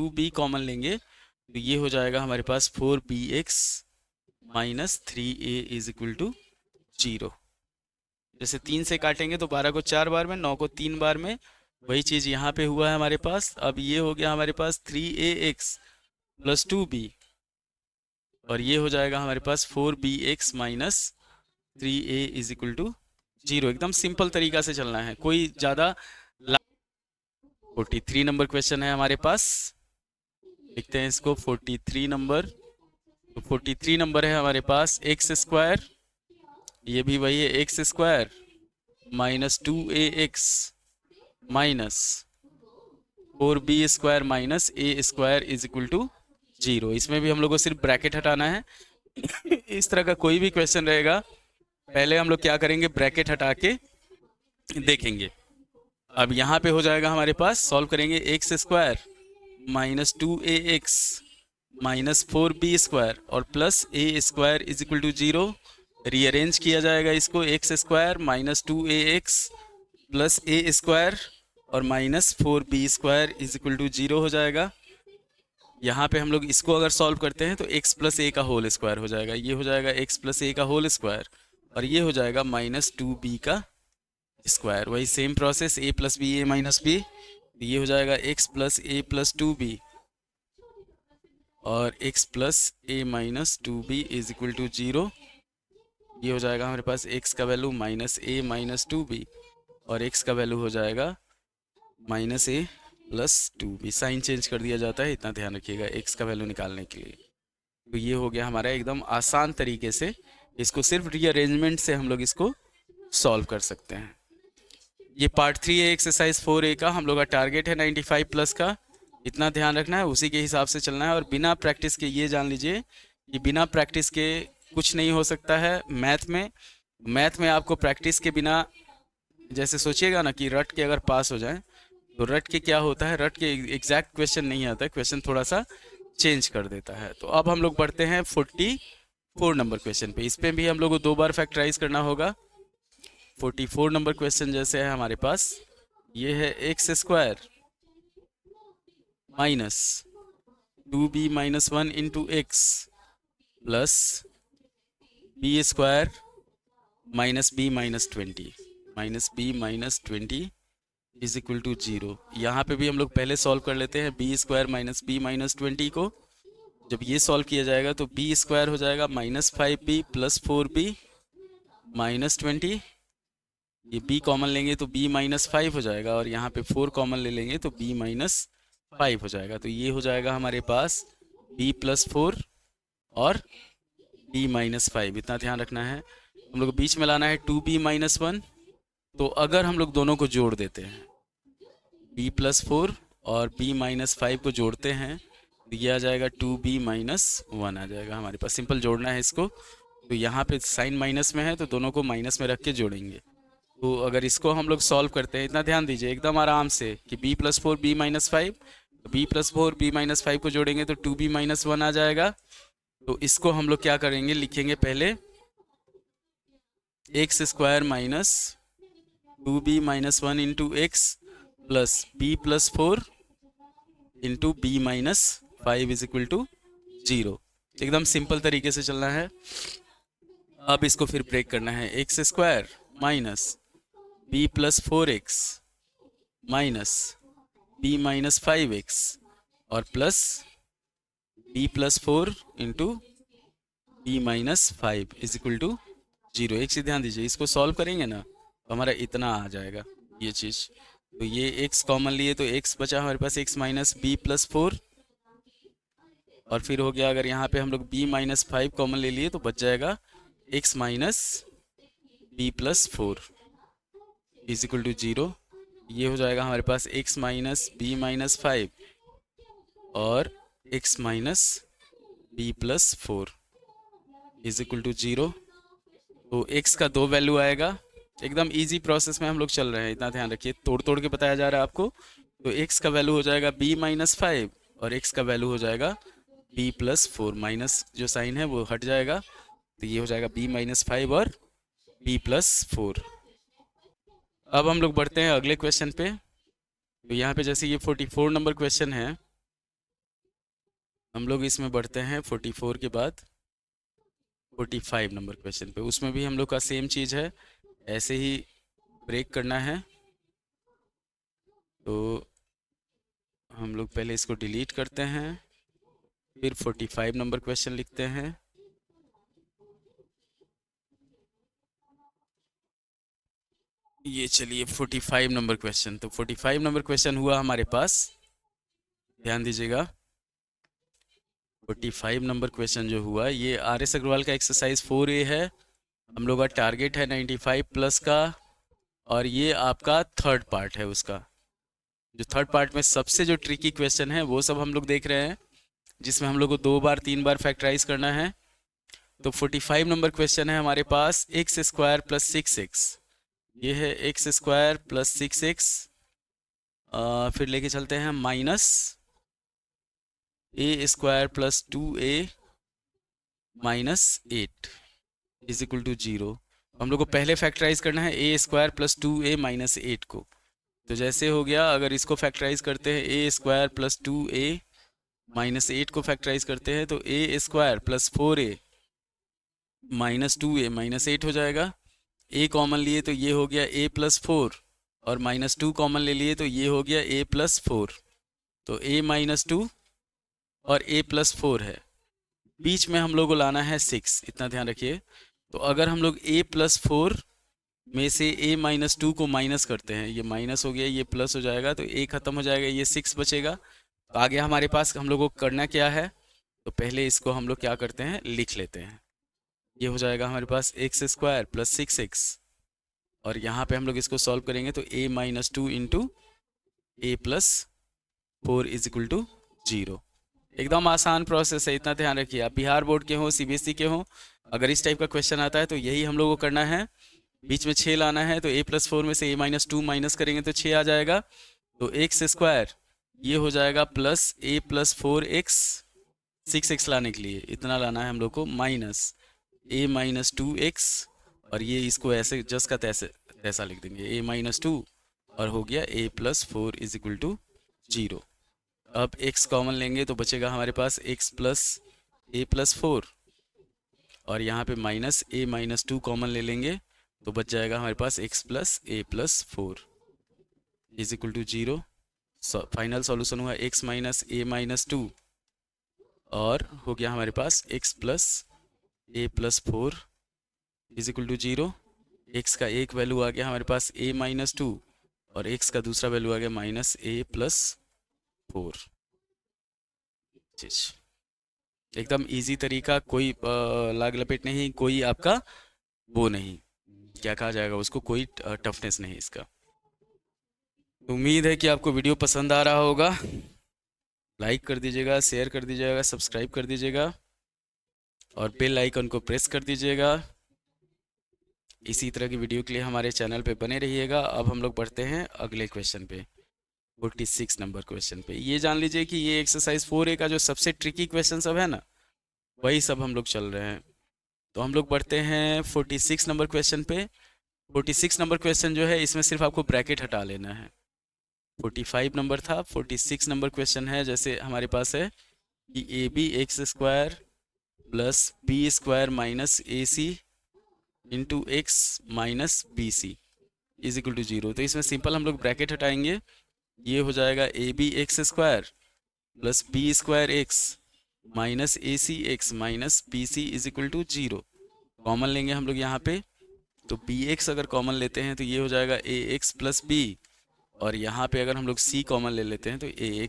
2b common लेंगे तो ये हो जाएगा हमारे पास 4bx minus 3a is equal to 0। जैसे 3 से काटेंगे तो 12 को 4 बार में, 9 को 3 बार में, वही चीज़ यहाँ पे हुआ है हमारे पास। अब ये हो गया हमारे पास 3ax प्लस 2b और ये हो जाएगा हमारे पास 4bx minus 3a is equal to 0। एकदम सिंपल तरीका से चलना है, कोई ज़्यादा। 43 नंबर क्वेश्चन है हमारे पास, लिखते हैं इसको 43 नंबर। तो 43 नंबर है हमारे पास एक्स स्क्वायर, ये भी वही है X square minus 2ax minus 4b square minus a square is equal to 0। इसमें भी हम लोग को सिर्फ ब्रैकेट हटाना है। इस तरह का कोई भी क्वेश्चन रहेगा, पहले हम लोग क्या करेंगे, ब्रैकेट हटा के देखेंगे। अब यहाँ पे हो जाएगा हमारे पास, सॉल्व करेंगे, x square minus 2ax minus 4b square और plus a square is equal to 0। Rearrange किया जाएगा इसको, x square minus 2ax plus a square और minus 4b square is equal to 0 हो जाएगा। यहाँ पे हम लोग इसको अगर सॉल्व करते हैं तो x प्लस a का होल स्क्वायर हो जाएगा, ये हो जाएगा x प्लस a का होल स्क्वायर और ये हो जाएगा माइनस 2b का स्क्वायर। वही same process, a plus B A minus B, ये हो जाएगा x plus a plus 2b और x plus a minus 2b is equal to 0। ये हो जाएगा हमारे पास x का value minus a minus 2b और x का वैल्यू हो जाएगा minus a plus 2b। Sign change कर दिया जाता है, इतना ध्यान रखिएगा x का वैल्यू निकालने के लिए। तो ये हो गया हमारा एकदम आसान तरीके से, इसको सिर्फ रीअरेंजमेंट से हम लोग इसको सॉल्व कर सकते हैं। ये पार्ट 3 है एक्सरसाइज 4A का, हम लोग का टारगेट है 95 प्लस का, इतना ध्यान रखना है, उसी के हिसाब से चलना है। और बिना प्रैक्टिस के ये जान लीजिए कि बिना प्रैक्टिस के कुछ नहीं हो सकता है मैथ में। मैथ में आपको प्रैक्टिस के बिना, जैसे सोचिएगा ना कि रट के अगर पास हो जाए, तो रट के क्या होता है, रट के एग्जैक्ट क्वेश्चन नहीं आता है, क्वेश्चन थोड़ा सा चेंज कर देता है। तो अब हम लोग बढ़ते हैं 44 नंबर क्वेश्चन पे। इस पर भी हम लोग को 2 बार फैक्टराइज करना होगा। 44 नंबर क्वेश्चन जैसे है हमारे पास, ये है X square minus 2b minus 1 into X plus B square minus b minus 20 is equal to 0। यहाँ पे भी हम लोग पहले सॉल्व कर लेते हैं B square minus b minus 20 को। जब ये सॉल्व किया जाएगा तो b स्क्वायर हो जाएगा minus 5b plus 4b minus 20। ये b कॉमन लेंगे तो b माइनस 5 हो जाएगा और यहाँ पे 4 कॉमन ले लेंगे तो b माइनस 5 हो जाएगा। तो ये हो जाएगा हमारे पास b प्लस 4 और b माइनस 5, इतना ध्यान रखना है। हम लोग को बीच में लाना है 2b माइनस 1। तो अगर हम लोग दोनों को जोड़ देते हैं, b प्लस 4 और b माइनस 5 को जोड़ते हैं तो ये आ जाएगा 2b माइनस 1 आ जाएगा हमारे पास। सिंपल जोड़ना है इसको, तो यहाँ पे साइन माइनस में है तो दोनों को माइनस में रख के जोड़ेंगे। तो अगर इसको हम लोग सॉल्व करते हैं, इतना ध्यान दीजिए एकदम आराम से कि b plus 4 b minus 5, b plus 4 b minus 5 को जोड़ेंगे तो 2b माइनस 1 आ जाएगा। तो इसको हम लोग क्या करेंगे, लिखेंगे पहले X square minus 2b minus 1 into X plus b plus 4 into b minus 5 is equal to 0। एकदम सिंपल तरीके से चलना है। अब इसको फिर ब्रेक करना है, X square minus b plus 4x minus b minus 5x और plus b plus 4 into b minus 5 is equal to 0। एक चीज़ ध्यान दीजिए, इसको सॉल्व करेंगे ना तो हमारा इतना आ जाएगा ये चीज़। तो ये x कॉमन लिए तो x बचा हमारे पास x माइनस b प्लस 4 और फिर हो गया, अगर यहाँ पे हम लोग b माइनस 5 कॉमन ले लिए तो बच जाएगा x minus b plus 4 is equal to 0। ये हो जाएगा हमारे पास x माइनस b माइनस 5 और x minus b plus 4 is equal to 0। तो x का 2 वैल्यू आएगा। एकदम इजी प्रोसेस में हम लोग चल रहे हैं, इतना ध्यान रखिए, तोड़ तोड़ के बताया जा रहा है आपको। तो x का वैल्यू हो जाएगा b माइनस 5 और x का वैल्यू हो जाएगा b प्लस 4, माइनस जो साइन है वो हट जाएगा तो ये हो जाएगा b माइनस 5 और b प्लस 4। अब हम लोग बढ़ते हैं अगले क्वेश्चन पे। तो यहाँ पे जैसे ये 44 नंबर क्वेश्चन है, हम लोग इसमें बढ़ते हैं 44 के बाद 45 नंबर क्वेश्चन पे। उसमें भी हम लोग का सेम चीज़ है, ऐसे ही ब्रेक करना है। तो हम लोग पहले इसको डिलीट करते हैं, फिर 45 नंबर क्वेश्चन लिखते हैं। ये चलिए 45 नंबर क्वेश्चन, तो 45 नंबर क्वेश्चन हुआ हमारे पास, ध्यान दीजिएगा। 45 नंबर क्वेश्चन जो हुआ ये RS अग्रवाल का एक्सरसाइज 4A है। हम लोग का टारगेट है 95 प्लस का, और ये आपका थर्ड पार्ट है उसका। जो थर्ड पार्ट में सबसे जो ट्रिकी क्वेश्चन है वो सब हम लोग देख रहे हैं, जिसमें हम लोग को 2 बार 3 बार फैक्टराइज करना है। तो 45 नंबर क्वेश्चन है हमारे पास एक्स स्क्वायर प्लस 6x। ये है एक्स स्क्वायर प्लस 6x। फिर लेके चलते हैं minus A square plus 2a minus 8 is equal to 0। हम लोग को पहले फैक्टराइज करना है ए स्क्वायर प्लस 2a माइनस 8 को। तो जैसे हो गया, अगर इसको फैक्टराइज करते हैं ए स्क्वायर प्लस 2a माइनस 8 को फैक्टराइज करते हैं तो a square plus 4a minus 2a minus 8 हो जाएगा। ए कॉमन लिए तो ये हो गया a प्लस 4, और माइनस 2 कॉमन ले लिए तो ये हो गया a प्लस 4। तो a माइनस 2 और a प्लस 4 है, बीच में हम लोग को लाना है 6, इतना ध्यान रखिए। तो अगर हम लोग a प्लस 4 में से a माइनस 2 को माइनस करते हैं, ये माइनस हो गया, ये प्लस हो जाएगा, तो a खत्म हो जाएगा, ये 6 बचेगा। तो आगे हमारे पास हम लोग को करना क्या है, तो पहले इसको हम लोग क्या करते हैं, लिख लेते हैं। ये हो जाएगा हमारे पास एक्स स्क्वायर प्लस 6x, और यहाँ पे हम लोग इसको सॉल्व करेंगे तो a minus 2 into A plus 4 is equal to 0। एकदम आसान प्रोसेस है, इतना ध्यान रखिए। आप बिहार बोर्ड के हो, CBSE के हो, अगर इस टाइप का क्वेश्चन आता है तो यही हम लोग को करना है। बीच में 6 लाना है, तो a प्लस 4 में से a माइनस 2 माइनस करेंगे तो 6 आ जाएगा। तो एक्स स्क्वायर ये हो जाएगा plus a plus 4x, 6x लाने के लिए इतना लाना है हम लोग को, माइनस a माइनस 2x, और ये इसको ऐसे जस का तैसे ऐसा लिख देंगे a माइनस 2, और हो गया a plus 4 is equal to 0। अब x कॉमन लेंगे तो बचेगा हमारे पास x प्लस a प्लस 4, और यहाँ पे माइनस a माइनस 2 कॉमन ले लेंगे तो बच जाएगा हमारे पास x plus a plus 4 is equal to 0। Final solution हुआ x माइनस a माइनस 2, और हो गया हमारे पास x plus a plus 4 is equal to 0। x का एक वैल्यू आ गया हमारे पास a माइनस 2, और x का दूसरा वैल्यू आ गया माइनस a प्लस 4। एकदम इजी तरीका, कोई लाग लपेट नहीं, कोई आपका वो नहीं, क्या कहा जाएगा उसको, कोई टफनेस नहीं इसका। उम्मीद है कि आपको वीडियो पसंद आ रहा होगा। लाइक कर दीजिएगा, शेयर कर दीजिएगा, सब्सक्राइब कर दीजिएगा, और बेल आइकन को प्रेस कर दीजिएगा। इसी तरह की वीडियो के लिए हमारे चैनल पे बने रहिएगा। अब हम लोग बढ़ते हैं अगले क्वेश्चन पे, 46 नंबर क्वेश्चन पे। ये जान लीजिए कि ये एक्सरसाइज 4A का जो सबसे ट्रिकी क्वेश्चन सब है ना, वही सब हम लोग चल रहे हैं। तो हम लोग बढ़ते हैं 46 नंबर क्वेश्चन पे। 46 नंबर क्वेश्चन जो है, इसमें सिर्फ आपको ब्रैकेट हटा लेना है। 45 नंबर था, 46 नंबर क्वेश्चन है। जैसे हमारे पास है कि AB X square plus B square minus AC into X minus BC is equal to 0। तो इसमें सिंपल हम लोग ब्रैकेट हटाएंगे, ये हो जाएगा AB X square plus B square X minus AC X minus BC is equal to 0। Common लेंगे हम लोग यहाँ पे, तो BX अगर कॉमन लेते हैं तो ये हो जाएगा AX प्लस B, और यहाँ पे अगर हम लोग C कॉमन ले लेते हैं तो AX